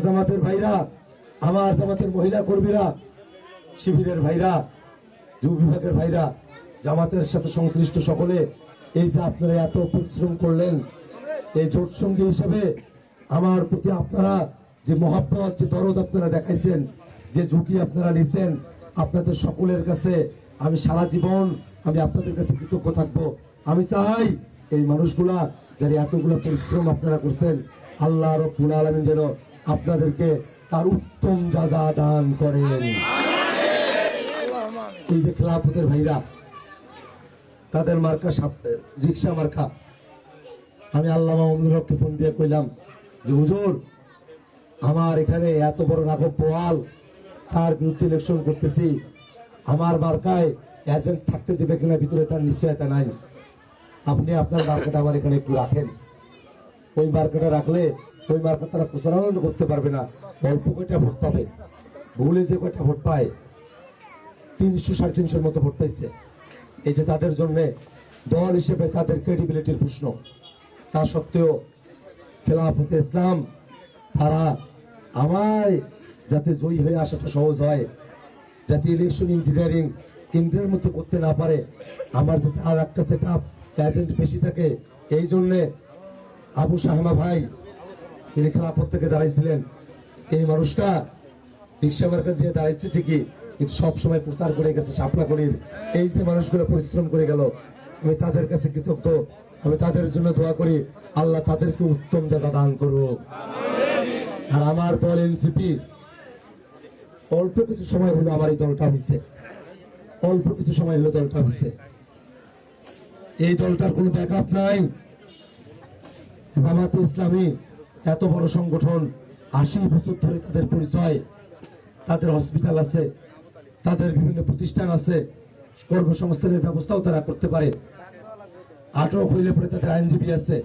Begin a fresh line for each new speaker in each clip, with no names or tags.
জামাতের ভাইরা, আমার জামাতের মহিলা কর্মীরা, শিবিরের ভাইরা, যুব বিভাগের ভাইরা, জামাতের সাথে সংশ্লিষ্ট সকলে, এই যে আপনারা এত পরিশ্রম করলেন, এই জোট সঙ্গী হিসেবে আমার প্রতি আপনারা যে মহাব্বত, যে দরদ আপনারা দেখাইছেন, যে ঝুঁকি আপনারা নিছেন, আপনাদের সকলের কাছে আমি সারা জীবন আমি আপনাদের কাছে কৃতজ্ঞ থাকবো। আমি চাই এই মানুষগুলা যারা এতগুলো পরিশ্রম আপনারা করছেন, আল্লাহ রাব্বুল আলামিন যেন আপনাদেরকে তার উত্তম যাজা দান করেন। এই যে খেলাফতের ভাইরা, তাদের মার্কা রিক্সা মার্কা, আমি আল্লামা অমরুল হককে ফোন দিয়ে কইলাম যে হুজুর, আমার এখানে এত বড় রাঘব বোয়াল, তার বিরুদ্ধে ইলেকশন করতেছি, আমার মার্কায় এজেন্ট থাকতে দেবে কিনা ভিতরে তার নিশ্চয়তা নাই, আপনি আপনার মার্কাটা আমার এখানে একটু রাখেন। ওই মার্কাটা রাখলে ওই মার্কা তারা প্রচারণ করতে পারবে না, অল্প কয়টা ভোট পাবে, ভুলে যে কয়টা ভোট পায় 300-350 মতো ভোট পাইছে। এই যে তাদের জন্য দল হিসেবে তাদের ক্রেডিবিলিটির প্রশ্ন, তা সত্ত্বেও খেলাফতে ইসলাম তারা আমায় যাতে জয়ী হয়ে আসাটা সহজ হয়, যাতে ইলেকশন ইঞ্জিনিয়ারিং কেন্দ্রের মধ্যে করতে না পারে, আমার যাতে আর একটা সেট আপ এজেন্ট বেশি থাকে, এই জন্যে আবু শাহমা ভাই তিনি খেলাফত থেকে দাঁড়াইছিলেন। এই মানুষটা রিক্সা মার্কা দিয়ে দাঁড়াইছে ঠিকই, কিন্তু সবসময় প্রচার করে গেছে শাপলাকলির। এই যে মানুষগুলো পরিশ্রম করে গেল, আমি তাদের কাছে কৃতজ্ঞ, আমি তাদের জন্য দোয়া করি আল্লাহ তাদেরকে উত্তম জায়গা দান করুক। আর আমার দল এনসিপি, অল্প কিছু সময় হলো আমার এই দলটা হয়েছে, অল্প কিছু সময় হলো দলটা হয়েছে। এই দলটার কোনো ব্যাকআপ নাই। জামাতে ইসলামী এত বড় সংগঠন, 80 বছর ধরে তাদের পরিচয়, তাদের হসপিটাল আছে, তাদের বিভিন্ন প্রতিষ্ঠান আছে, কর্মসংস্থানের ব্যবস্থাও তারা করতে পারে। আটক হইলে পরে তাদের আইনজীবী আছে,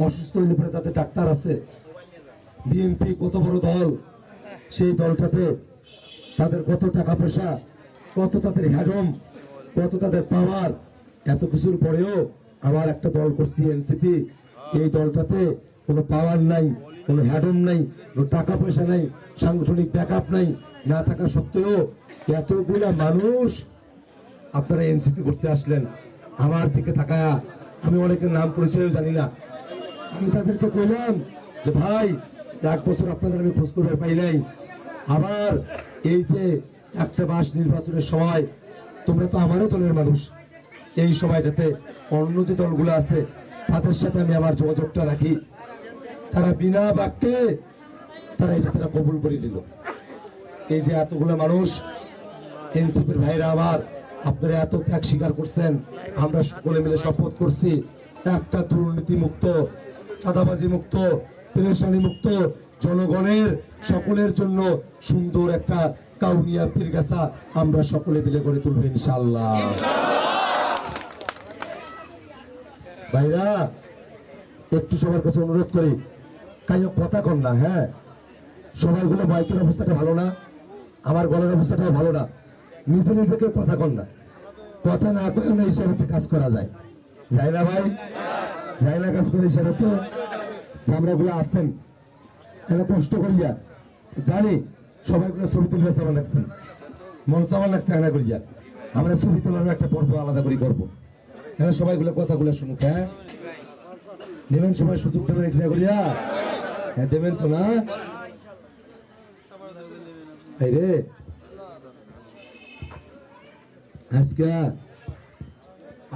অসুস্থ হইলে পরে তাদের ডাক্তার আছে। বিএনপি কত বড় দল, সেই দলটাতে তাদের কত টাকা পয়সা, কত তাদের হ্যাডম, কত তাদের পাওয়ার, এত কিছুর পরেও আমার একটা দল করছি এনসিপি, এই দলটাতে কোনো পাওয়ার নাই, কোনো হ্যাডম নাই, কোনো টাকা পয়সা নাই, সাংগঠনিক ব্যাকআপ নাই, না থাকা সত্ত্বেও এতগুলা মানুষ আপনারা এনসিপি করতে আসলেন। আমার দিকে তাকায়া, আমি অনেকের নাম পরিচয়ও জানি না, আমি তাদেরকে কইলাম যে ভাই, 1 বছর আপনাদের আমি খোঁজ খবর পাই নাই, আবার এই যে একটা মাস নির্বাচনের সময়, তোমরা তো আমারও দলের মানুষ, এই সময়টাতে অন্য যে দলগুলো আছে তাদের সাথে আমি আমার যোগাযোগটা রাখি। তারা বিনা বাক্যে তারা এটা তারা কবুল করে দিল। এই যে এতগুলো মানুষ এনসিপির ভাইরা আমার, আপনারা এত ত্যাগ স্বীকার করছেন, আমরা সকলে মিলে শপথ করছি একটা দুর্নীতি মুক্ত, চাঁদাবাজি মুক্ত, পেরেশানি মুক্ত, জনগণের সকলের জন্য সুন্দর একটা কাউনিয়া পীরগাছা আমরা সকলে মিলে গড়ে তুলব ইনশাআল্লাহ। ভাইরা, একটু সবার কাছে অনুরোধ করি, কাইও কথা কন না, হ্যাঁ, সবাইগুলো মাইকের অবস্থাটা ভালো না, আমার গলার অবস্থাটাও ভালো না, নিজে নিজেকে কথা কন না, কথা না করে না ইশারাতে কাজ করা যায়, যায় না ভাই, যায় না কাজ করে ইশারাতে। আমরাগুলো আছেন এটা কষ্ট করিয়া জানি, সবাইগুলো ছবি তুলে আমার লাগছেন, মন চাওয়া লাগছে আনা করিয়া, আমরা ছবি তোলার একটা পর্ব আলাদা করে করবো, এখানে সবাইগুলো কথাগুলো শুনুক, হ্যাঁ দেবেন, সবাই সুযোগ দেবেন এখানে করিয়া, হ্যাঁ দেবেন তো না? রে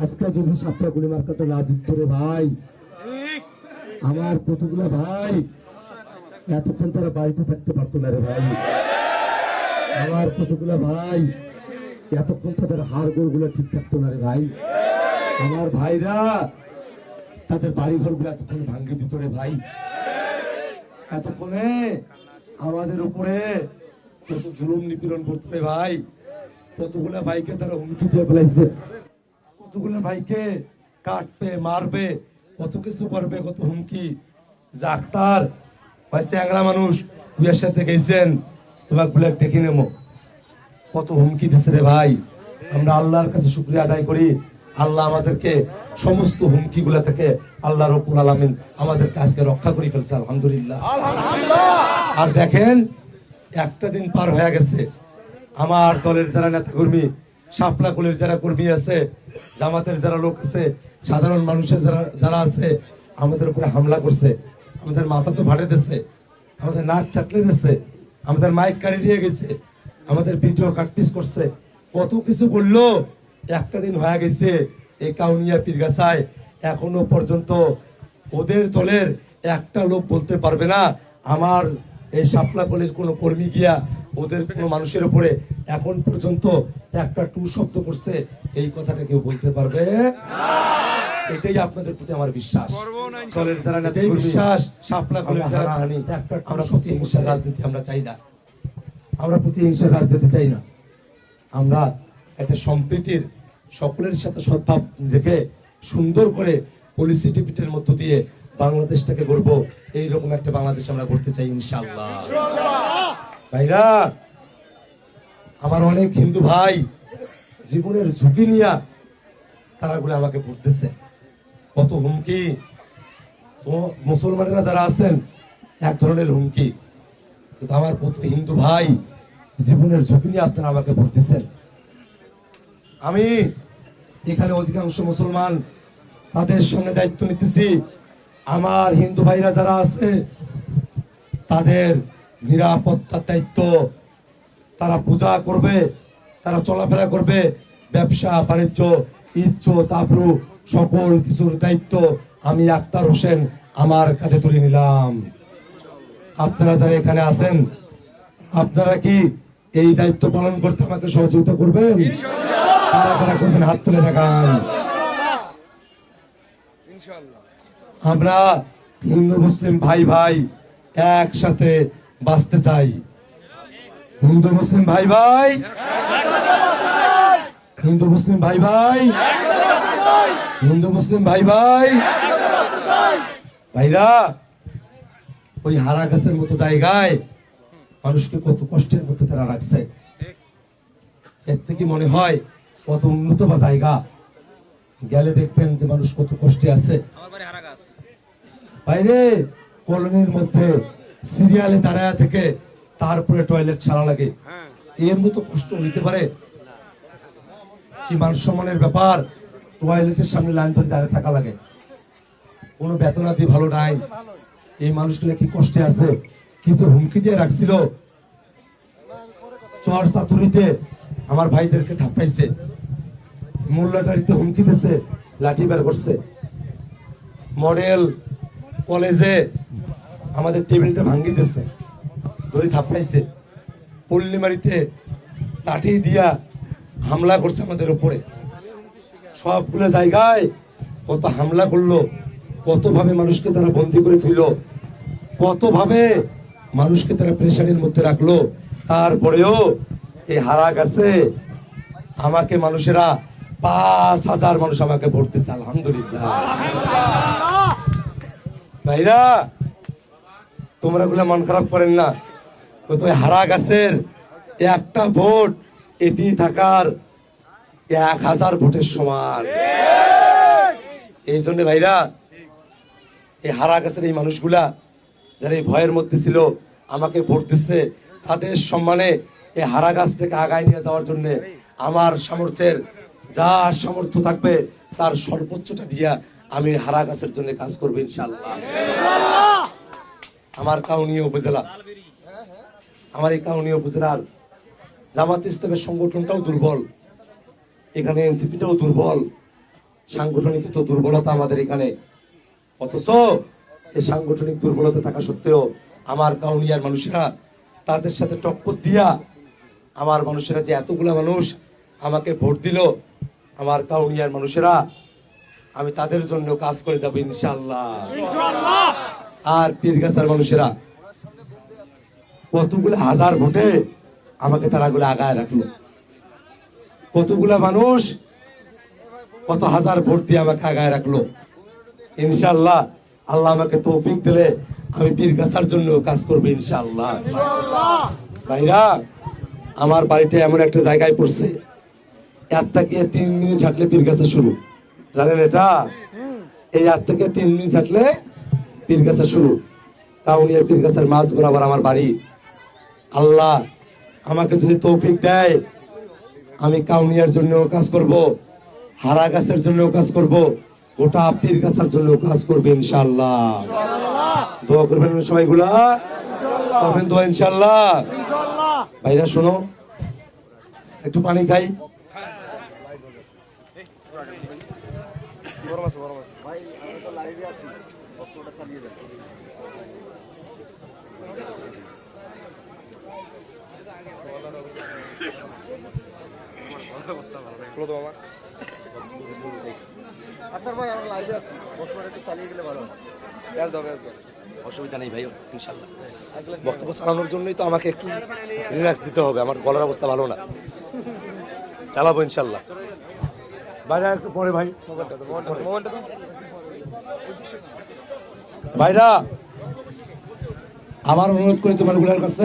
আজকে যদি সাপটাগুলি মার্কাটা না জিততো রে ভাই, আমার কতগুলো ভাই এতক্ষণ তারা বাড়িতে থাকতে পারতো না রে ভাই, আমার কতগুলো ভাই এতক্ষণ তাদের হাড় গোড় গুলো ঠিক থাকতো না রে ভাই, আমার ভাইরা তাদের বাড়ি ঘর গুলো এতক্ষণ ভাঙ্গে দিত রে ভাই, এতক্ষণে আমাদের উপরে কত জুলুম নিপীড়ন করতো রে ভাই, কতগুলো ভাইকে তারা হুমকি দিয়ে ফেলাইছে, কতগুলো ভাইকে কাটবে, মারবে, কত কিছু করবে, কত হুমকি। ডাক্তার ভাই চ্যাংরা মানুষ, বিয়ের সাথে গেছেন, তোমার ব্ল্যাক দেখে নেবো, কত হুমকি দিচ্ছে রে ভাই। আমরা আল্লাহর কাছে শুকরিয়া আদায় করি, আল্লাহ আমাদেরকে সমস্ত হুমকি গুলা থেকে আল্লাহ রাব্বুল আলামিন আমাদেরকে আজকে রক্ষা করে ফেলছে, আলহামদুলিল্লাহ। আর দেখেন একটা দিন পার হয়ে গেছে, আমার দলের যারা নেতা কর্মী, শাপলা কুলের যারা কর্মী আছে, জামাতের যারা লোক আছে, সাধারণ মানুষের যারা আছে, আমাদের উপরে হামলা করছে, আমাদের মাথা তো ফাটে দিচ্ছে, আমাদের নাক চাটলে দিচ্ছে, আমাদের মাইক কাড়ি নিয়ে গেছে, আমাদের ভিডিও কাটপিস করছে, কত কিছু বললো। একটা দিন হয়ে গেছে এই কাউনিয়া পীরগাছায় এখনো পর্যন্ত ওদের দলের একটা লোক বলতে পারবে না আমার এই শাপলা কলের কোনো কর্মী গিয়া ওদের কোনো মানুষের উপরে এখন পর্যন্ত একটা টু শব্দ করছে, এই কথাটা কেউ বলতে পারবে? এটাই আপনাদের প্রতি আমার বিশ্বাস, দলের যারা নেতাই বিশ্বাস, শাপলা কলের যারা হানি, আমরা প্রতিহিংসার রাজনীতি আমরা চাই না, আমরা প্রতিহিংসার রাজনীতি চাই না। আমরা একটা সম্প্রীতির সকলের সাথে সদ্ভাব রেখে সুন্দর করে পলিসি টিপিটের মধ্য দিয়ে বাংলাদেশটাকে গড়ব, এইরকম একটা বাংলাদেশ আমরা করতে চাই ইনশাআল্লাহ। ভাইরা, আমার অনেক হিন্দু ভাই জীবনের ঝুঁকি নিয়ে তারা গুলো আমাকে পড়তেছে, কত হুমকি। তো মুসলমানেরা যারা আছেন এক ধরনের হুমকি, কিন্তু আমার হিন্দু ভাই জীবনের ঝুঁকি নিয়ে আপনারা আমাকে পড়তেছেন। আমি এখানে অধিকাংশ মুসলমান, তাদের সঙ্গে দায়িত্ব নিতেছি। আমার হিন্দু ভাইরা যারা আছে তাদের নিরাপত্তার দায়িত্ব, তারা পূজা করবে, তারা চলাফেরা করবে, ব্যবসা বাণিজ্য, ইজ্জত আবরু সকল কিছুর দায়িত্ব আমি আক্তার হোসেন আমার কাঁধে তুলে নিলাম। আপনারা যারা এখানে আছেন, আপনারা কি এই দায়িত্ব পালন করতে আমাকে সহযোগিতা করবেন? কারা কারা করবেন হাত তুলে দেখান। আমরা হিন্দু মুসলিম ভাই ভাই একসাথে বাঁচতে চাই। হিন্দু মুসলিম ভাই ভাই, হিন্দু মুসলিম ভাই ভাই, হিন্দু মুসলিম ভাই ভাই। ভাইরা, ওই হারা গাছের মতো জায়গায় মানুষকে কত কষ্টের মধ্যে তারা রাখছে, এর থেকে মনে হয় কত উন্নত বা জায়গা গেলে দেখবেন যে মানুষ কত কষ্টে আছে। বাইরে কলোনির মধ্যে সিরিয়ালে দাঁড়ায় থেকে তারপরে টয়লেট ছাড়া লাগে, এর মতো কষ্ট হইতে পারে? কি মান সম্মানের ব্যাপার, টয়লেটের সামনে লাইন ধরে দাঁড়িয়ে থাকা লাগে, কোনো বেতনাদি ভালো নাই। এই মানুষগুলো কি কষ্টে আছে? কিছু হুমকি দিয়ে রাখছিল, চর চাতুরিতে আমার ভাইদেরকে থাপ্পাইছে, মোল্লাটারিতে হুমকি দিছে, লাঠি বের করছে, মডেল কলেজে আমাদের টেবিলটা ভাঙ্গি দিছে, ধরে থাপ্পাইছে, পল্লিমারিতে লাঠি দিয়া হামলা করছে আমাদের উপরে। সবগুলো জায়গায় কত হামলা করলো, কত ভাবে মানুষকে তারা বন্দি করে তুলল, কত ভাবে মানুষকে তারা প্রেশারের মধ্যে রাখলো। তারপরেও এই হারা গাছে আমাকে মানুষেরা ৫,০০০ মানুষ আমাকে ভোট দিচ্ছে, আলহামদুলিল্লাহ। ভাইরা, তোমরা গুলা মন খারাপ করেন না, তো হারা গাছের একটা ভোট এটি থাকার ১,০০০ ভোটের সমান। এই জন্য ভাইরা, এই হারা গাছের এই মানুষগুলা যারা এই ভয়ের মধ্যে ছিল আমাকে ভোট দিচ্ছে, তাদের সম্মানে এই হারা গাছটাকে আগায় নিয়ে যাওয়ার জন্য আমার সামর্থ্যের যা সামর্থ্য থাকবে তার সর্বোচ্চটা দিয়া আমি হারা গাছের জন্য কাজ করবো ইনশাআল্লাহ। আমার কাউনিয়া উপজেলা, আমার এই কাউনিয়া উপজেলার জামাত ইসলামের সংগঠনটাও দুর্বল, এখানে এনসিপিটাও দুর্বল, সাংগঠনিক তো দুর্বলতা আমাদের এখানে। অথচ এই সাংগঠনিক দুর্বলতা থাকা সত্ত্বেও আমার কাউনিয়ার মানুষেরা তাদের সাথে টক্কর দিয়া আমার মানুষেরা যে এতগুলা মানুষ আমাকে ভোট দিল, আমার কাউনিয়ার মানুষেরা, আমি তাদের জন্য কাজ করে যাব ইনশাআল্লাহ। আর পীরগাছার মানুষেরা কতগুলো হাজার ভোটে আমাকে তারাগুলো আগায় রাখলো, কতগুলা মানুষ কত হাজার ভোট দিয়ে আমাকে আগায় রাখলো। ইনশাআল্লাহ আল্লাহ আমাকে তৌফিক দিলে আমি পীরগাছার জন্য কাজ করবো ইনশাআল্লাহ। ভাইরা, আমার বাড়িটা এমন একটা জায়গায় পড়ছে, এর থেকে 3 মিনিট হাঁটলে পীরগাছা শুরু, জানেন এটা? এই 1 থেকে 3 মিনিট হাঁটলে পীরগাছা শুরু। কাউনিয়া পীরগাছার মাঝ বরাবর আমার বাড়ি। আল্লাহ আমাকে যদি তৌফিক দেয়, আমি কাউনিয়ার জন্য কাজ করব, হারা গাছের জন্য কাজ করব, গোটা পীরগাছার জন্য কাজ করবে ইনশাআল্লাহ। দোয়া করবেন সবাইগুলা, করবেন দোয়া ইনশাআল্লাহ। ভাইরা শোনো, একটু পানি খাই। অসুবিধা নেই ভাই, ইনশাল্লাহ। বক্তব্য চালানোর জন্যই তো আমাকে একটু রিল্যাক্স দিতে হবে, আমার গলার অবস্থা ভালো না। চালাবো ইনশাল্লাহ। বাইরে একটু পরে ভাই, ভাইরা আমার অনুরোধ করি তোমার গুলার কাছে,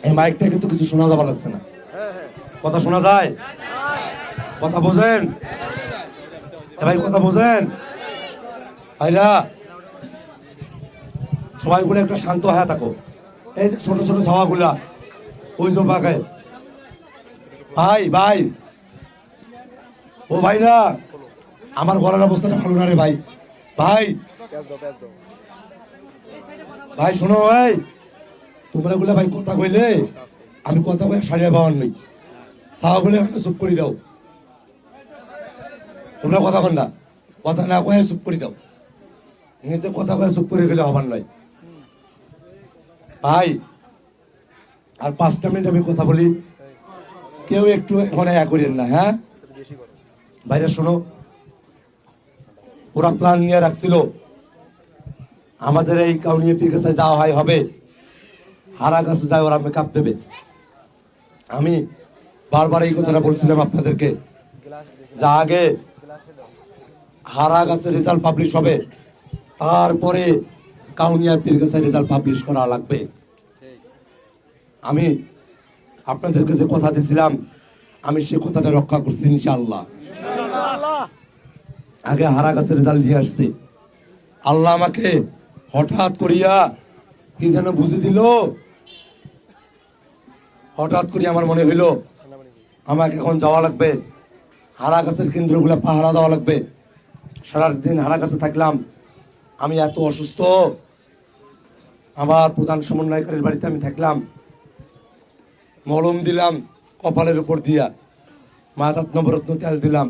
এই মাইকটা কিন্তু কিছু শোনা যাওয়া লাগছে না। কথা শোনা যায়? কথা বোঝেন ভাই, কথা বোঝেন ভাইরা? সবাই গুলো একটা শান্ত হয়ে থাকো। এই যে ছোট ছোট ছাওয়া গুলা ওই যে বাগায়, ভাই ভাই ও ভাইরা, আমার গলার অবস্থাটা ভালো না রে ভাই। ভাই ভাই শোনো, ভাই তোমরা গুলা ভাই কথা কইলে আমি কথা কয়ে সারিয়া পাওয়ার নই। ছাওয়া গুলো চুপ করে দাও, তোমরা কথা কন না, কথা না কয়ে চুপ করে দাও। নিজে কথা কয়ে চুপ করে গেলে হবার নয় ভাই। আর 5টা মিনিট আমি কথা বলি, কেউ একটু এখন করেন না, হ্যাঁ ভাইরা শোনো। ওরা প্ল্যান নিয়ে রাখছিল আমাদের এই কাউনিয়া পীরগাছা যাওয়া হয় হবে, হারা গাছে যায় ওরা মেকআপ দেবে। আমি বারবার এই কথাটা বলছিলাম আপনাদেরকে, যা আগে হারা গাছের রেজাল্ট পাবলিশ হবে, তারপরে কাউনিয়া পীরগাছার রেজাল্ট পাবলিশ করা লাগবে। আমি আপনাদেরকে যে কথা দিয়েছিলাম, আমি সে কথাটা রক্ষা করছি ইনশাআল্লাহ। আগে হারা গাছের রেজাল্ট দিয়ে আসছি, আল্লাহ আমাকে হঠাৎ করিয়া কি যেন বুঝে দিল। হঠাৎ করে আমার মনে হইল আমাকে এখন যাওয়া লাগবে, হারা গাছের কেন্দ্রগুলো পাহারা দেওয়া লাগবে। সারাদিন হারা গাছে থাকলাম, আমি এত অসুস্থ। আমার প্রধান সমন্বয়কারীর বাড়িতে আমি থাকলাম, মলম দিলাম কপালের উপর দিয়া, মাথাত নবরত্ন তেল দিলাম,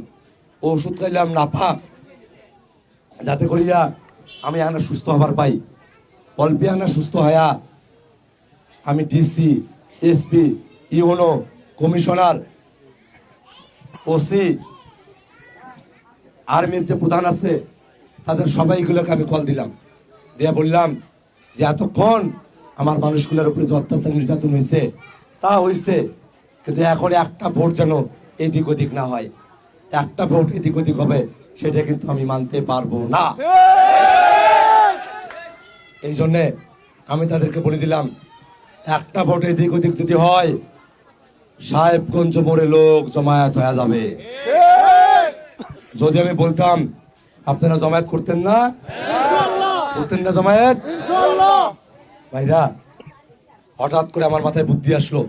ওষুধ খাইলাম নাফা, যাতে করিয়া আমি আনা সুস্থ হবার পাই। অল্পে আনা সুস্থ হয়া আমি DC, SP, UNO, commissioner, OC, আর্মির যে প্রধান আছে তাদের সবাইগুলোকে আমি কল দিলাম, দিয়া বললাম যে এতক্ষণ আমার মানুষগুলোর উপরে যে অত্যাচার নির্যাতন হয়েছে তা হয়েছে, কিন্তু এখন একটা ভোট যেন এদিক ওদিক না হয়। একটা ভোট এদিক ওদিক হবে সেটা কিন্তু আমি মানতে পারবো না। এই জন্যে আমি তাদেরকে বলে দিলাম, একটা ভোট এদিক ওদিক যদি হয়, সাহেবগঞ্জ মোড়ে লোক জমায়েত হয়ে যাবে। যদি আমি বলতাম আপনারা জমায়েত করতেন না? করতেন না জমায়েত? ভাইরা, হঠাৎ করে আমার মাথায় বুদ্ধি আসলো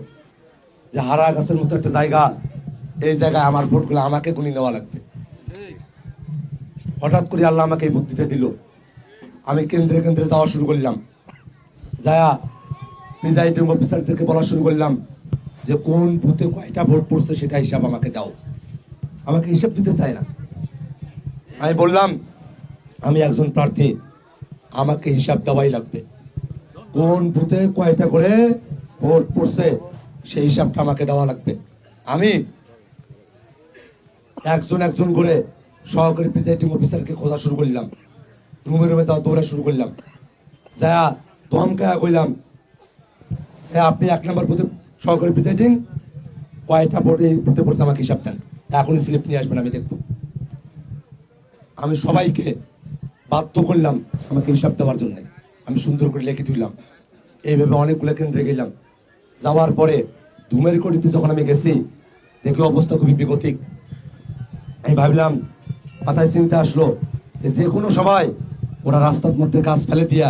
যে হারা গাছের মতো একটা জায়গা, এই জায়গায় আমার ভোটগুলো আমাকে গুনি নেওয়া লাগবে। হঠাৎ করে আল্লাহ আমাকে এই বুদ্ধিটা দিল। আমি কেন্দ্রে কেন্দ্রে যাওয়া শুরু করলাম, যায়া প্রিজাইডিং অফিসারদেরকে বলা শুরু করলাম যে কোন বুথে কয়টা ভোট পড়ছে সেটা হিসাব আমাকে দাও। আমাকে হিসাব দিতে চায় না। আমি বললাম আমি একজন প্রার্থী, আমাকে হিসাব দেওয়াই লাগবে। কোন বুথে কয়টা করে ভোট পড়ছে সেই হিসাবটা আমাকে দেওয়া লাগবে। আমি একজন একজন করে সহকারী প্রিজাইডিং অফিসারকে খোঁজা শুরু করলাম, রুমে রুমে যাওয়া দৌড়া শুরু করলাম, যা ধমকা কইলাম আপনি 1 নম্বর বুথে সহকারী প্রিজাইডিং কয়টা ভোটে বুথে পড়ছে আমাকে হিসাব দেন, এখনই স্লিপ নিয়ে আসবেন, আমি দেখবো। আমি সবাইকে বাধ্য করলাম আমাকে হিসাব দেওয়ার জন্য। আমি সুন্দর করে লিখে তুললাম। এইভাবে অনেকগুলো কেন্দ্রে গেলাম। যাওয়ার পরে ধুমের কটিতে যখন আমি গেছি, দেখি অবস্থা খুবই বিগতিক। আমি ভাবলাম, মাথায় চিন্তা আসলো যে কোনো সময় ওরা রাস্তার মধ্যে গাছ ফেলে দিয়া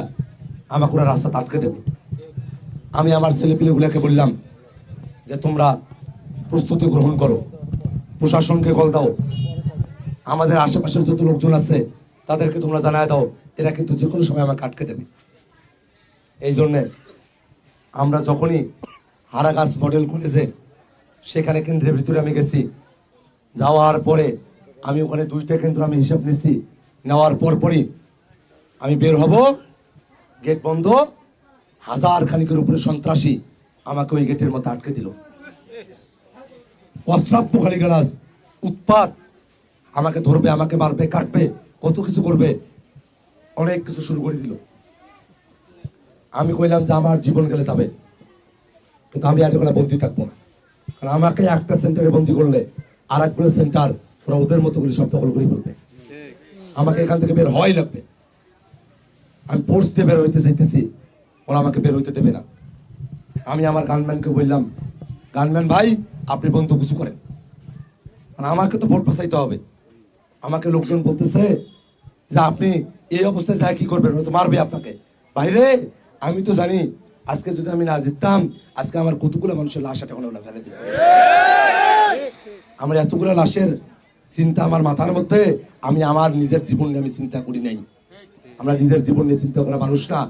আমাকে ওরা রাস্তা আটকে দেবে। আমি আমার ছেলেপিলেগুলোকে বললাম যে তোমরা প্রস্তুতি গ্রহণ করো, প্রশাসনকে কল দাও, আমাদের আশেপাশের যত লোকজন আছে তাদেরকে তোমরা জানায় দাও, এরা কিন্তু যে কোনো সময় আমাকে আটকে দেবে। এই জন্যে আমরা যখনই হারাগাছ মডেল কলেজে সেখানে কেন্দ্রের ভিতরে আমি গেছি, যাওয়ার পরে আমি ওখানে 2টা কেন্দ্র আমি হিসাব নিছি, নেওয়ার পরপরই আমি বের হব, গেট বন্ধ, 1000 খানিকের উপরে সন্ত্রাসী আমাকে ওই গেটের মধ্যে আটকে দিল। অশ্রাব্য গালিগালাজ, উৎপাত, আমাকে ধরবে, আমাকে মারবে, কাটবে, কত কিছু করবে, অনেক কিছু শুরু করে দিল। আমি কইলাম যে আমার জীবন গেলে যাবে, কিন্তু আমি আর এখানে বন্দি থাকবো না। কারণ আমাকে একটা সেন্টারে বন্দি করলে আর একগুলো সেন্টার ওরা ওদের মতো করে সব দখল করে ফেলবে। আমাকে এখান থেকে বের হওয়াই লাগবে। আমি ফোর্স দিয়ে বের হইতে চাইতেছি, ওরা আমাকে বের হইতে দেবে না। আমি আমার গানম্যানকে বললাম, গানম্যান ভাই আপনি বন্ধু কিছু করেন, মানে আমাকে তো ভোট বাঁচাইতে হবে। আমাকে লোকজন বলতেছে যে আপনি এই অবস্থায় যায় কি করবেন, তো মারবে আপনাকে। বাইরে আমি তো জানি আজকে যদি আমি না জিততাম, আজকে আমার কতগুলো মানুষের লাশ এখন ওরা ফেলে দিত। আমার এতগুলো লাশের চিন্তা আমার মাথার মধ্যে, আমি আমার নিজের জীবন নিয়ে আমি চিন্তা করি নাই। আমরা নিজের জীবন নিয়ে চিন্তা করা মানুষ না।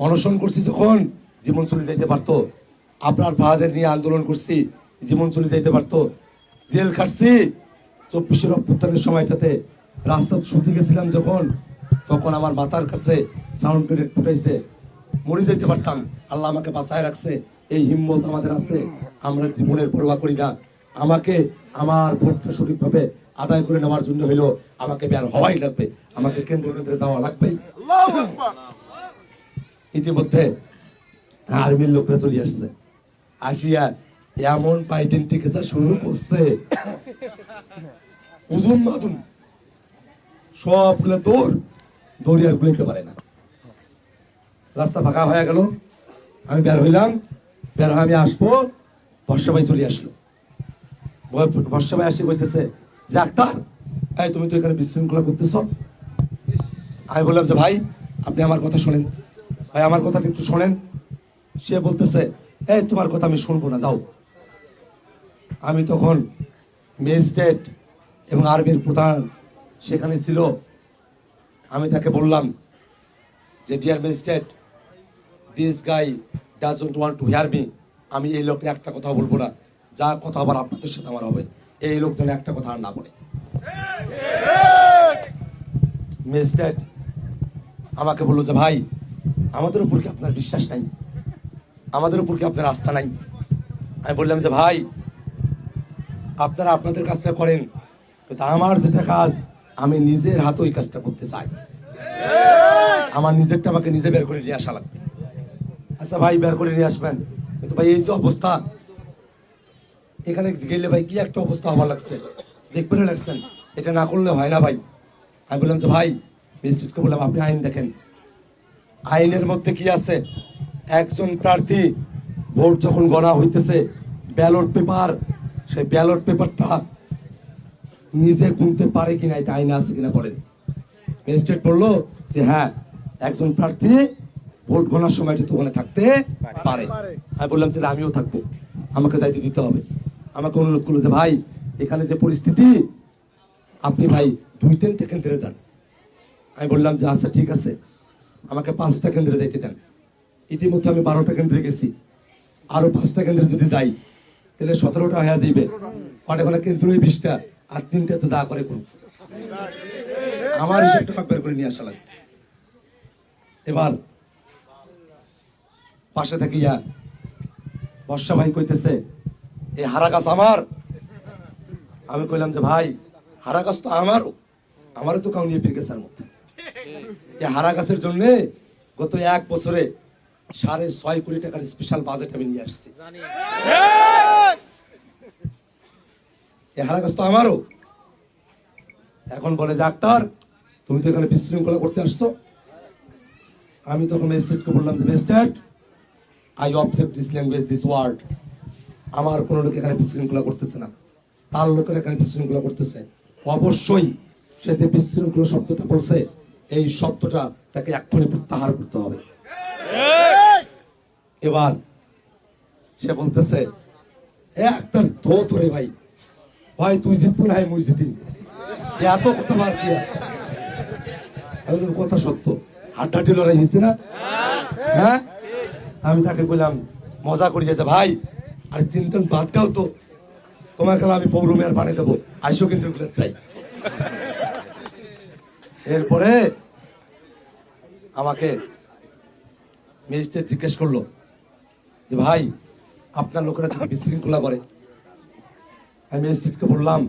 অনশন করছি যখন, জীবন চলে যাইতে পারতো। আপনার ভাইদের নিয়ে আন্দোলন করছি, জীবন চলে যাইতে পারতো। জেল খাটছি 24 অভ্যুত্থানের সময়টাতে, রাস্তা শুতে গেছিলাম যখন, তখন আমার মাথার কাছে সাউন্ড গ্রেনেড ফুটাইছে, মরে যাইতে পারতাম। আল্লাহ আমাকে বাঁচায় রাখছে, এই হিম্মত আমাদের আছে। আমরা জীবনের পরোয়া করি না। আমাকে আমার ভোটটা সঠিকভাবে আদায় করে নেওয়ার জন্য হইলো আমাকে বের হওয়াই লাগবে, আমাকে কেন্দ্রে কেন্দ্রে যাওয়া লাগবেই। ইতিমধ্যে আর্মির লোকরা চলে আসছে, আসিয়া এমন পাইটেন টিকেসা শুরু করছে, উদুম মাদুম সবগুলো দৌড় আর গুলাইতে পারে না। রাস্তা ফাঁকা হয়ে গেল, আমি বের হইলাম, বের হয়ে আমি আসবো, বর্ষা ভাই চলে আসলো। বর্ষা ভাই আসি বলতেছে যে আক্তার, এই তুমি তো এখানে বিশৃঙ্খলা করতেছ। আমি বললাম যে ভাই আপনি আমার কথা শোনেন, ভাই আমার কথা একটু শোনেন। সে বলতেছে এই তোমার কথা আমি শুনবো না, যাও। আমি তখন ম্যাজিস্ট্রেট এবং আর্মির প্রধান সেখানে ছিল। আমি তাকে বললাম যে dear magistrate, this guy doesn't want to hear me. আমি এই লোককে একটা কথা বলবো না, যা কথা আবার আপনাদের সাথে আমার হবে, এই লোক যেন একটা কথা আর না বলে। ম্যাজিস্ট্রেট আমাকে বললো যে ভাই আমাদের উপর কি আপনার বিশ্বাস নাই, আমাদের উপর কি আপনার আস্থা নাই? আমি বললাম যে ভাই আপনারা আপনাদের কাজটা করেন, কিন্তু আমার যেটা কাজ আমি নিজের হাতে ওই কাজটা করতে চাই। আমার নিজেরটা আমাকে নিজে বের করে নিয়ে আসা লাগবে। আচ্ছা ভাই বের করে নিয়ে আসবেন, কিন্তু ভাই এই যে অবস্থা এখানে গেলে ভাই কি একটা অবস্থা হওয়ার লাগছে, দেখবেন লাগছেন, এটা না করলে হয় না ভাই। আমি বললাম যে ভাই ম্যাজিস্ট্রেটকে বললাম আপনি আইন দেখেন, আইনের মধ্যে কি আছে, একজন প্রার্থী ভোট যখন গণা হইতেছে ব্যালট পেপার, সেই ব্যালট পেপারটা নিজে গুনতে পারে কিনা এটা আইনে আছে কিনা করেন। ম্যাজিস্ট্রেট বললো যে হ্যাঁ একজন প্রার্থী ভোট গণার সময়টা তো ওখানে থাকতে পারে। আমি বললাম যে আমিও থাকবো, আমাকে যাইতে দিতে হবে। আমাকে অনুরোধ করলো যে ভাই এখানে যে পরিস্থিতি, আপনি ভাই 2-3টা কেন্দ্রে যান। আমি বললাম যে আচ্ছা ঠিক আছে, আমাকে 5টা কেন্দ্রে যাইতে দেন। ইতিমধ্যে আমি 12টা কেন্দ্রে গেছি, আরো 5টা কেন্দ্রে যদি যাই তাহলে 17টা হয়ে যাইবে। ওখানে কেন্দ্রই 20টা, আর 3টাতে যা করে করুন, আমার হিসাবটা বের করে নিয়ে আসা লাগবে। এবার পাশে থেকে বর্ষা ভাই কইতেছে এই হারা গাছ আমার। আমি কইলাম যে ভাই হারা গাছ তো আমারও তো কাউনিয়া পীর গাছের মধ্যে। এই হারা গাছের জন্য গত 1 বছরে 6.5 কোটি টাকার স্পেশাল বাজেট আমি নিয়ে আসছি। এই হারা গাছ তো আমারও। এখন বলে যে আক্তার তুমি তো এখানে বিশৃঙ্খলা করতে আসছো। আমি তখন ম্যাজিস্ট্রেটকে বললাম যে magistrate, I object this language, this word. আমার কোনো লোক এখানে বিশৃঙ্খলা করতেছে না, তার লোকের এখানে বিশৃঙ্খলা করতেছে। অবশ্যই সে যে বিশৃঙ্খলা শব্দটা বলছে এই শব্দটা তাকে এক্ষুনি প্রত্যাহার করতে হবে। এবার সে বলতেছে একটা ধোত রে ভাই, ভাই তুই জিতবো না মুই জিতি, এত কথা বার কি আছে? কথা সত্য, হাড্ডাহাড্ডি লড়াই হয়েছে না? হ্যাঁ, আমি তাকে বললাম মজা করি যে ভাই আর চিন্তন বাদ দাও তো, তোমার খেলা আমি পৌর মেয়র বানিয়ে দেবো, আইসো কিন্তু চাই। এরপরে আমাকে ম্যাজিস্ট্রেট জিজ্ঞেস করলো যে ভাই আপনার লোকেরা যদি বিশৃঙ্খলা করে, আমি ম্যাজিস্ট্রেটকে বললাম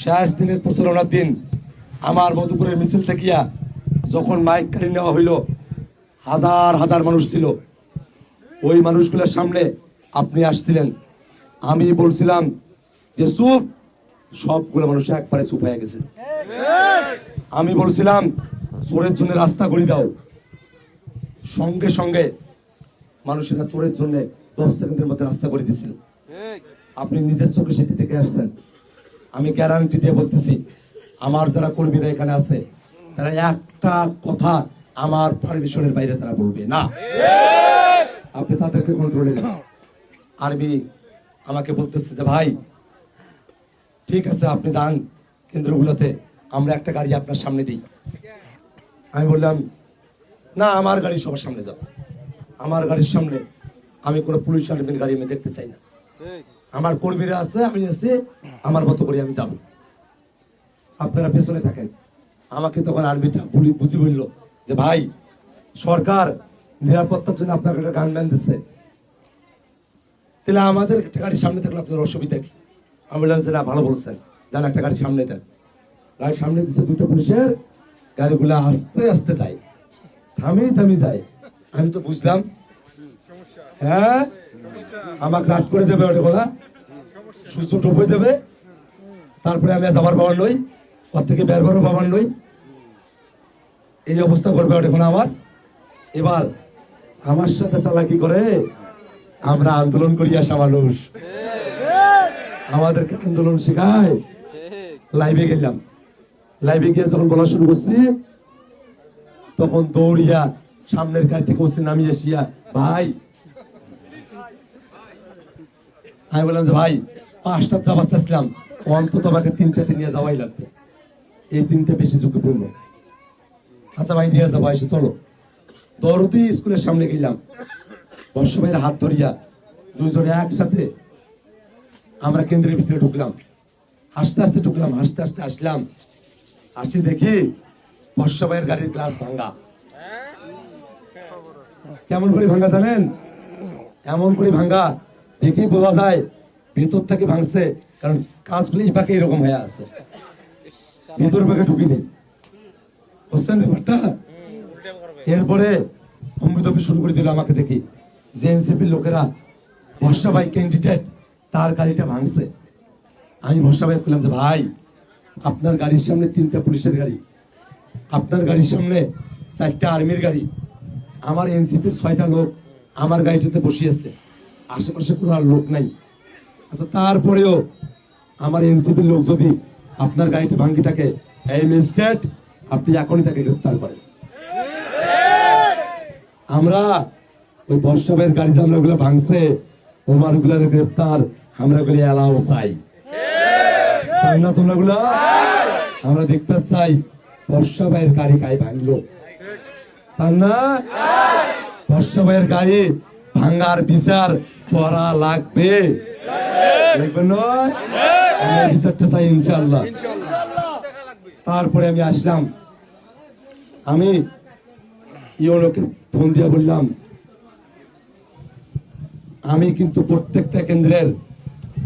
শেষ দিনের প্রচারণার দিন আমার মধুপুরের মিছিল দেখিয়া যখন মাইক কারি নেওয়া হইল, হাজার হাজার মানুষ ছিল, ওই মানুষগুলোর সামনে আপনি আসছিলেন, আমি বলছিলাম যে চুপ, সবগুলো মানুষ একবারে চুপ হয়ে গেছে। আমি বলছিলাম চোরের জন্য রাস্তা করে দাও, সঙ্গে সঙ্গে মানুষেরা চোরের জন্য 10 সেকেন্ডের মধ্যে রাস্তা করে দিয়েছিল। আপনি নিজের চোখে সেটি থেকে আসছেন। আমি গ্যারান্টি দিয়ে বলতেছি আমার যারা কর্মীরা এখানে আছে তারা একটা কথা আমার পারমিশনের বাইরে তারা বলবে না, আপনি তাদেরকে কন্ট্রোলে নেন। আর্মি আমাকে বলতেছে যে ভাই ঠিক আছে আপনি যান কেন্দ্রগুলোতে, আমরা একটা গাড়ি আপনার সামনে দিই। আমি বললাম না, আমার গাড়ি সবার সামনে যাবে, আমার গাড়ির সামনে আমি কোনো পুলিশ আর্মির গাড়ি আমি দেখতে চাই না, আমার কর্মীরা আছে, আমি আছি, আমার মতো করে আমি যাব, আপনারা পেছনে থাকেন। আমাকে তখন আর্মিটা বুঝি বলল যে ভাই সরকার নিরাপত্তার জন্য আপনার একটা গানম্যান দিচ্ছে, তাহলে আমাদের একটা গাড়ির সামনে থাকলে আপনার অসুবিধা কি? আমি বললাম যে না, ভালো বলছেন, যান একটা গাড়ি সামনে দেন। গাড়ি সামনে দিচ্ছে, দুটো পুলিশের গাড়িগুলো আস্তে আস্তে যায়, থামি থামি যায়। আমি তো বুঝলাম হ্যাঁ আমাকে রাত করে দেবে, ওটা বলা সূর্য ডুবে দেবে, তারপরে আমি যাবার বাবার নই, ওর থেকে বের বারো বাবার নই, এই অবস্থা করবে ওটা এখন আমার। এবার আমার সাথে চালাকি করে আমরা আন্দোলন করি আসা মানুষ, আমাদেরকে আন্দোলন শেখায়। লাইভে গেলাম, লাইভে গিয়ে যখন বলা শুরু করছি তখন দৌড়িয়া সামনের গাড়ি থেকে ওসি নামিয়ে এসিয়া ভাই, আমি বললাম যে ভাই 5টা যাবার চাইছিলাম, অন্তত আমাকে 3টাতে নিয়ে যাওয়াই লাগবে, এই 3টে বেশি ঝুঁকিপূর্ণ। আচ্ছা ভাই নিয়ে যাবো, এসে চলো। দরদি স্কুলের সামনে গেলাম, বর্ষ ভাইয়ের হাত ধরিয়া দুইজনে একসাথে আমরা কেন্দ্রের ভিতরে ঢুকলাম, হাসতে হাসতে ঢুকলাম, হাসতে হাসতে আসলাম, আসি দেখি বর্ষ ভাইয়ের গাড়ির গ্লাস ভাঙ্গা। কেমন করে ভাঙ্গা জানেন? এমন করে ভাঙ্গা দেখি বোঝা যায় ভেতর থেকে ভাঙছে, কারণ কাজগুলো এই পাকে এরকম হয়ে আছে, ভেতর পাকে ঢুকিনি, বুঝছেন ব্যাপারটা? এরপরে অমৃতপি শুরু করে দিল আমাকে দেখি যে এনসিপির লোকেরা বর্ষা ভাই ক্যান্ডিডেট তার গাড়িটা ভাঙছে। আমি বর্ষা ভাই বললাম যে ভাই আপনার গাড়ির সামনে 3টা পুলিশের গাড়ি, আপনার গাড়ির সামনে 4টা আর্মির গাড়ি, আমার এনসিপির 6টা লোক আমার গাড়িটাতে বসিয়েছে, আশেপাশে কোনো আর লোক নাই। আচ্ছা তারপরেও আমার এনসিপির লোক যদি আপনার গাড়িটা ভাঙ্গি থাকে, এই ম্যাজিস্ট্রেট আপনি এখনই তাকে গ্রেফতার করেন। আমরা ওই বর্ষা ভাইয়ের গাড়ি যে আমরা ওগুলো ভাঙছে, ওমার গুলার গ্রেফতার আমরা ওগুলো এলাও চাই, চাই না তোমরা গুলা? আমরা দেখতে চাই বর্ষা ভাইয়ের গাড়ি গায়ে ভাঙলো, চান না? বর্ষা ভাইয়ের গাড়ি ভাঙ্গার বিচার করা লাগবে, দেখবেন নয়? আমরা বিচারটা চাই ইনশাআল্লাহ। তারপরে আমি আসলাম, আমি ইউনোকে ফোন দিয়ে বললাম আমি কিন্তু প্রত্যেকটা কেন্দ্রের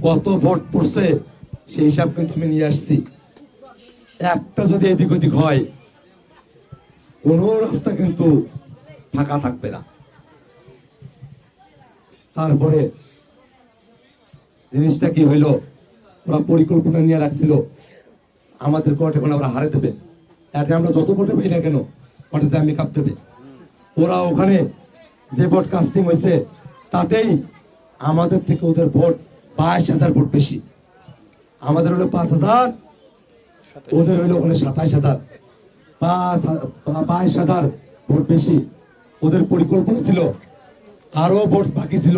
কত ভোট পড়ছে সেই হিসাব কিন্তু আমি নিয়ে আসছি, একটা যদি এদিক ওদিক হয় কোন রাস্তা কিন্তু ফাঁকা থাকবে না। তারপরে জিনিসটা কি হইলো, ওরা পরিকল্পনা নিয়ে রাখছিল আমাদের কোর্টে এখন আমরা হারে দেবে, এতে আমরা যত ভোটে পাই না কেন কোর্টে আমি কাপ দেবে। ওরা ওখানে যে ভোট কাস্টিং হয়েছে তাতেই আমাদের থেকে ওদের ভোট 22,000 ভোট বেশি, আমাদের হলো 5,000, ওদের হইলো ওখানে 27,000। 22,000 ভোট বেশি। ওদের পরিকল্পনা ছিল আরো ভোট বাকি ছিল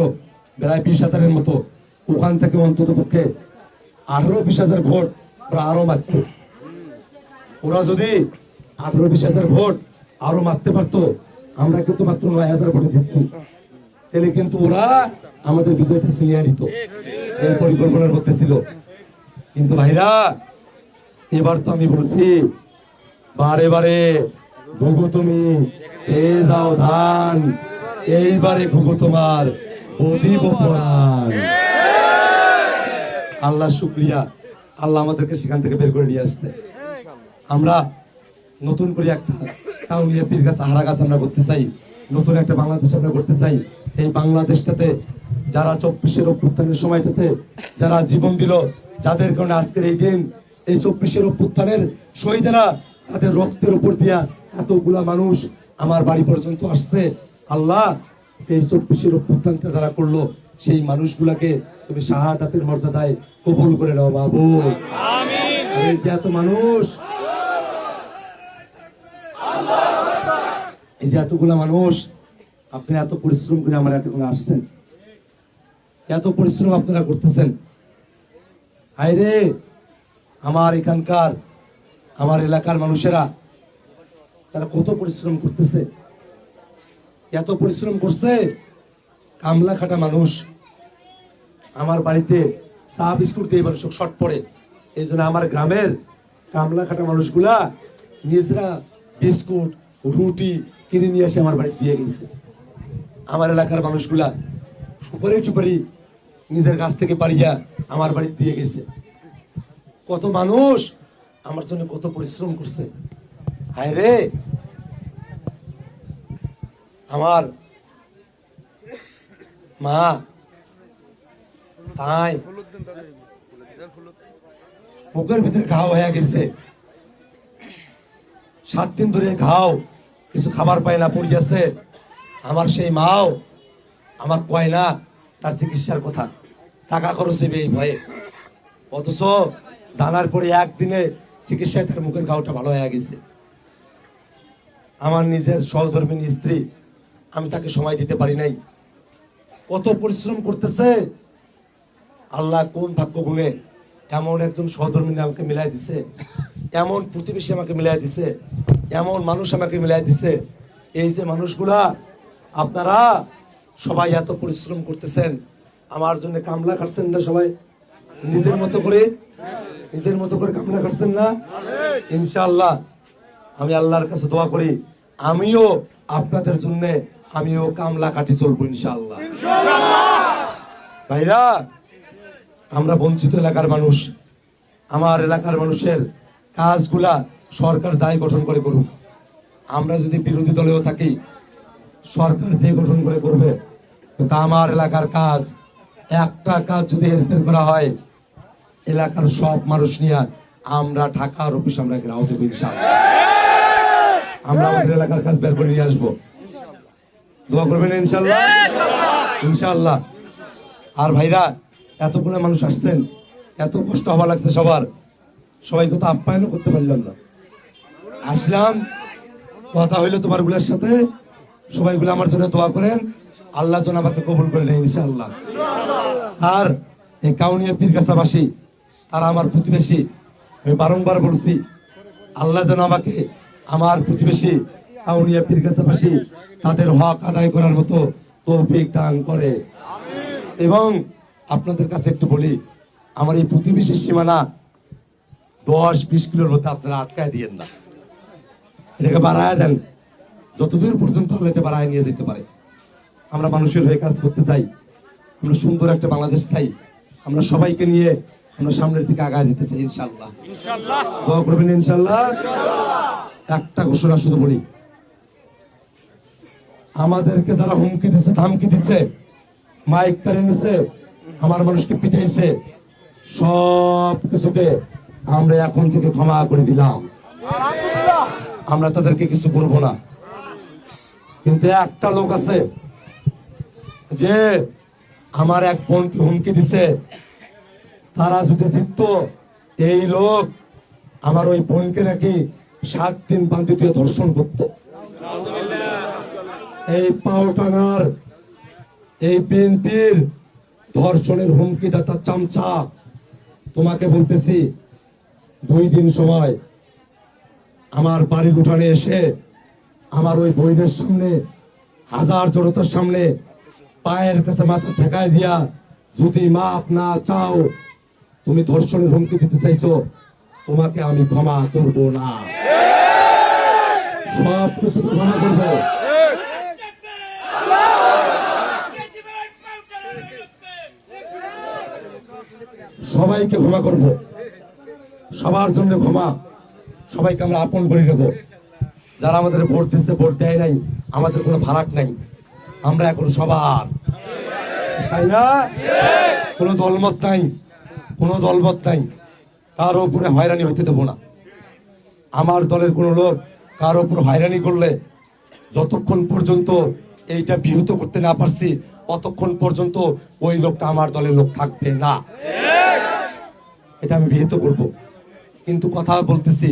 প্রায় 20,000-এর মতো, ওখান থেকে অন্তত পক্ষে 18-20,000 ভোট ওরা আরো মারত। ওরা যদি 18-20,000 ভোট আরো মারতে পারতো, আমরা কিন্তু মাত্র 9,000 ভোটে দিচ্ছি, তাহলে কিন্তু ওরা আমাদের বিজয়টা ছিনিয়ে নিত। এই পরিকল্পনার মধ্যে ছিল। কিন্তু ভাইরা, এবার তো আমি বলছি বারে বারে, ঘুঘু তুমি পেয়ে যাও ধান, এইবারে ঘুঘু তোমার প্রদীপ পরাণ। আল্লাহ শুকরিয়া, আল্লাহ আমাদেরকে সেখান থেকে বের করে নিয়ে আসছে। আমরা নতুন করে একটা কাউনিয়া পীর গাছ, হারা গাছ আমরা করতে চাই, নতুন একটা বাংলাদেশ আমরা করতে চাই। এই বাংলাদেশটাতে যারা 24-এর অভ্যুত্থানের সময়টাতে যারা জীবন দিল, যাদের কারণে আজকের এই দিন, এই 24-এর অভ্যুত্থানের শহীদেরা তাদের রক্তের উপর দিয়া এতগুলা মানুষ আমার বাড়ি পর্যন্ত আসছে। আল্লাহ, এই 24-এর অভ্যুত্থানটা যারা করলো, সেই মানুষগুলাকে তুমি শাহাদাতের মর্যাদায় কবুল করে নাও বাবু। আমিন। এই যে এত মানুষ, এই যে এতগুলা মানুষ, আপনি এত পরিশ্রম করে আমার এতক্ষণ আসছেন, এত পরিশ্রম আপনারা করতেছেন। আইরে, আমার এখানকার, আমার এলাকার মানুষেরা তারা কত পরিশ্রম করতেছে, এত পরিশ্রম করছে। কামলা খাটা মানুষ, আমার বাড়িতে চা বিস্কুট দিয়ে মানুষ শর্ট পড়ে, এই জন্য আমার গ্রামের কামলা খাটা মানুষগুলা নিজেরা বিস্কুট রুটি কিনে নিয়ে এসে আমার বাড়িতে দিয়ে গেছে। আমার এলাকার মানুষগুলা সুপারি টুপারি নিজের কাছ থেকে পারিয়া আমার বাড়িতে দিয়ে গেছে। কত মানুষ আমার জন্য কত পরিশ্রম করছে। হায় রে, আমার মা তাই মুখের ভিতরে ঘাও হয়ে গেছে, 7 দিন ধরে ঘাও, কিছু খাবার পায় না, পড়ে গেছে। আমার সেই মাও আমার কয় না তার চিকিৎসার কথা, টাকা খরচ হইবে এই ভয়ে, অথচ জানার পরে একদিনে চিকিৎসায় তার মুখের ঘাওটা ভালো হয়ে গেছে। আমার নিজের সহধর্মিনী স্ত্রী, আমি তাকে সময় দিতে পারি নাই, কত পরিশ্রম করতেছে। আল্লাহ কোন ভাগ্য গুণে এমন একজন সহধর্মিনী আমাকে মিলাই দিছে, এমন প্রতিবেশী আমাকে মিলাই দিছে, এমন মানুষ আমাকে মিলাই দিছে। এই যে মানুষগুলা, আপনারা সবাই এত পরিশ্রম করতেছেন, আমার জন্য কামলা খাচ্ছেন না? সবাই নিজের মতো করে, নিজের মতো করে কামলা খাচ্ছেন না? ইনশাআল্লাহ আমি আল্লাহর কাছে দোয়া করি, আমিও আপনাদের জন্য আমিও কামলা কাটি চলবো ইনশাআল্লাহ। ভাইরা, আমরা বঞ্চিত এলাকার মানুষ, আমার এলাকার মানুষের কাজগুলা সরকার যাই গঠন করে করুক, আমরা যদি বিরোধী দলেও থাকি, সরকার যে গঠন করে করবে, কিন্তু আমার এলাকার কাজ, একটা কাজ যদি হেরফের করা হয়, এলাকার সব মানুষ নিয়ে আমরা ঢাকার অফিস আমরা গ্রাহ দেবো ইনশাআল্লাহ। আমরা আমাদের এলাকার কাজ বের করে নিয়ে আসবো, দোয়া করবেন ইনশাআল্লাহ, ইনশাআল্লাহ। আর ভাইরা, এতগুলো মানুষ আসছেন, এত কষ্ট হওয়া লাগছে সবার, সবাইকে তো আপ্যায়নও করতে পারলাম না। আসলাম, কথা হইলো তোমার গুলার সাথে, সবাইগুলো আমার জন্য দোয়া করেন, আল্লাহ যেন আমাকে কবুল করে নেয় ইনশাআল্লাহ। আর এই কাউনিয়া পীরগাছাবাসী, তারা আমার প্রতিবেশী, আমি বারংবার বলছি, আল্লাহ যেন আমাকে আমার প্রতিবেশী কাউনিয়া পীরগাছাবাসী তাদের হক আদায় করার মতো তৌফিক দান করে। এবং আপনাদের কাছে একটু বলি, আমার এই প্রতিবেশীর সীমানা 10-20 কিলোর মধ্যে আপনারা আটকায় দিয়েন না, এটাকে বাড়ায় দেন, যতদূর পর্যন্ত এটা বাড়ায় নিয়ে যেতে পারে। আমরা মানুষের হয়ে কাজ করতে চাই, আমরা সুন্দর একটা বাংলাদেশ চাই, আমরা সবাইকে নিয়ে আমরা সামনের দিকে আগায় যেতে চাই ইনশাআল্লাহ। দোয়া করবেন ইনশাআল্লাহ। একটা ঘোষণা শুধু বলি, আমাদেরকে যারা হুমকি দিচ্ছে, ধামকি দিচ্ছে, মাইক পেরে নিছে, আমার মানুষকে পিটাইছে, সব কিছুকে আমরা এখন থেকে ক্ষমা করে দিলাম, আমরা তাদেরকে কিছু করব না। কিন্তু একটা লোক আছে যে আমার এক বোনকে হুমকি দিছে, তারা যদি জিততো, এই লোক আমার ওই বোনকে নাকি 7 দিন বান্ধিত ধর্ষণ করত। এই পাওটাঙ্গার এই বিএনপির ধর্ষণের হুমকিদাতা চামচা, তোমাকে বলতেছি 2 দিন সময় আমার বাড়ির উঠানে এসে আমার ওই বইনের সামনে, হাজার জনতার সামনে পায়ের কাছে মাথা ঠেকায় দিয়া যদি মাপ না চাও, তুমি ধর্ষণের হুমকি দিতে চাইছো, তোমাকে আমি ক্ষমা করব না। সব কিছু ক্ষমা করব, সবাইকে ক্ষমা করব, সবার জন্য ক্ষমা। সবাইকে আমরা আপন করে নেব। যারা আমাদের ভোট দিচ্ছে, ভোট দেয় নাই, আমাদের কোনো ফারাক নাই, আমরা এখন সবার, তাই না? কোনো দলমত নাই, কোনো দলমত নাই, কারো উপরে হয়রানি হইতে দেবো না। আমার দলের কোনো লোক কারো উপর হয়রানি করলে যতক্ষণ পর্যন্ত এইটা বিহত করতে না পারছি, ততক্ষণ পর্যন্ত ওই লোকটা আমার দলের লোক থাকবে না। এটা আমি বিহিত করব, কিন্তু কথা বলতেছি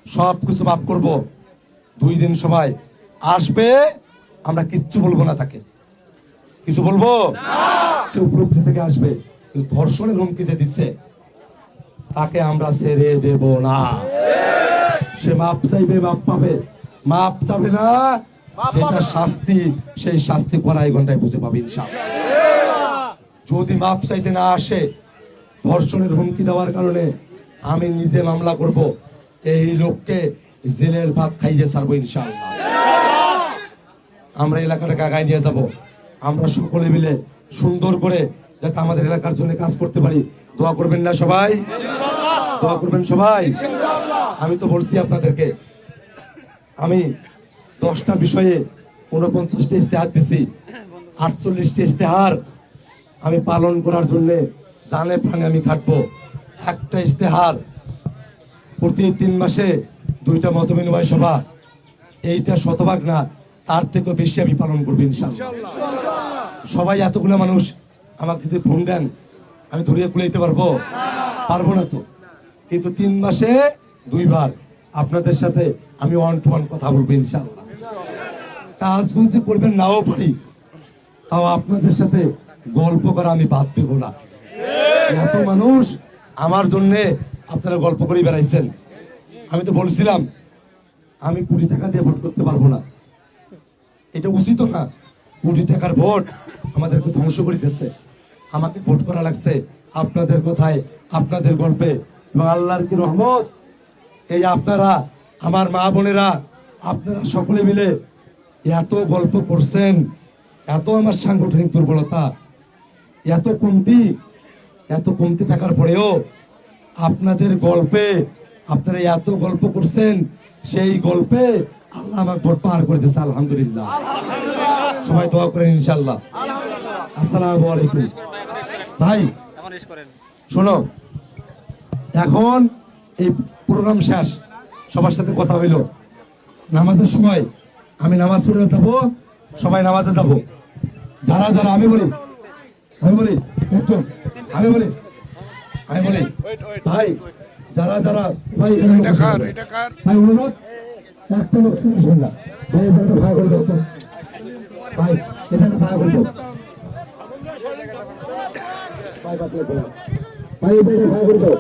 সব কিছু মাফ করব। 2 দিন সময় আসবে, আমরা কিচ্ছু বলবো না, তাকে কিছু বলবো সে উপলব্ধি থেকে আসবে। কিন্তু ধর্ষণের হুমকি যে দিচ্ছে, তাকে আমরা ছেড়ে দেব না। সে মাপ চাইবে, মাপ পাবে, মাপ চাবে না, যেটা শাস্তি, সেই শাস্তি কড়াই ঘন্টায় বুঝে পাবে ইনশাআল্লাহ। যদি মাপ চাইতে না আসে, ধর্ষণের হুমকি দেওয়ার কারণে আমি নিজে মামলা করব, এই লোককে জেলের ভাত খাইয়ে ছাড়বো ইনশাআল্লাহ। আমরা এলাকাটাকে আগায় নিয়ে যাব, আমরা সকলে মিলে সুন্দর করে যাতে আমাদের এলাকার জন্য কাজ করতে পারি। দোয়া করবেন না সবাই? দোয়া করবেন সবাই। আমি তো বলছি আপনাদেরকে, আমি 10টা বিষয়ে 49টা ইস্তেহার দিছি, 48টা ইস্তেহার আমি পালন করার জন্য জানে প্রাণে আমি খাটবো। একটা ইস্তেহার প্রতি 3 মাসে 2টা মতবিনিময় সভা, এইটা শতভাগ না, তার থেকে বেশি আমি পালন করবো ইনশাআল্লাহ। সবাই এতগুলো মানুষ আমাকে যদি ফোন দেন, আমি ধরিয়ে কুলাইতে পারবো? পারবো না তো। কিন্তু 3 মাসে 2 বার আপনাদের সাথে আমি 1 to 1 কথা বলবো ইনশাআল্লাহ। কাজ যদি করবেন নাও পারি, তাও আপনাদের সাথে গল্প করা আমি বাদ দেব না। এত মানুষ আমার জন্যে আপনারা গল্প করে বেড়াইছেন। আমি তো বলছিলাম আমি 20 টাকা দিয়ে ভোট করতে পারবো না, এটা উচিত না। 20 টাকার ভোট আমাদেরকে ধ্বংস করিতেছে। আমাকে ভোট করা লাগছে আপনাদের কথায়, আপনাদের গল্পে, এবং আল্লাহর কি রহমত, এই আপনারা আমার মা বোনেরা আপনারা সকলে মিলে এত গল্প করছেন। এত আমার সাংগঠনিক দুর্বলতা, এত কমতি থাকার পরেও আপনাদের গল্পে আপনারা এত গল্প করছেন, সেই গল্পে আল্লাহ আমাকে ভোট পার করে দিয়েছে আলহামদুলিল্লাহ। সবাই দোয়া করেন ইনশাআল্লাহ। আসসালামু আলাইকুম। ভাই শোনো, এখন এই প্রোগ্রাম শেষ, সবার সাথে কথা হইল, নামাজের সময় আমি নামাজ পড়ে যাব, সবাই নামাজে যাব। যারা যারা আমি বলি একটু আমি বলি ভাই, যারা যারা ভাই ভাই অনুরোধ, একটা লোক শুনবেন না ভাই, এটা ভাই করে দোস্ত, ভাই এটা ভাই করে দোস্ত, ভাই এটা ভাই করে দাও।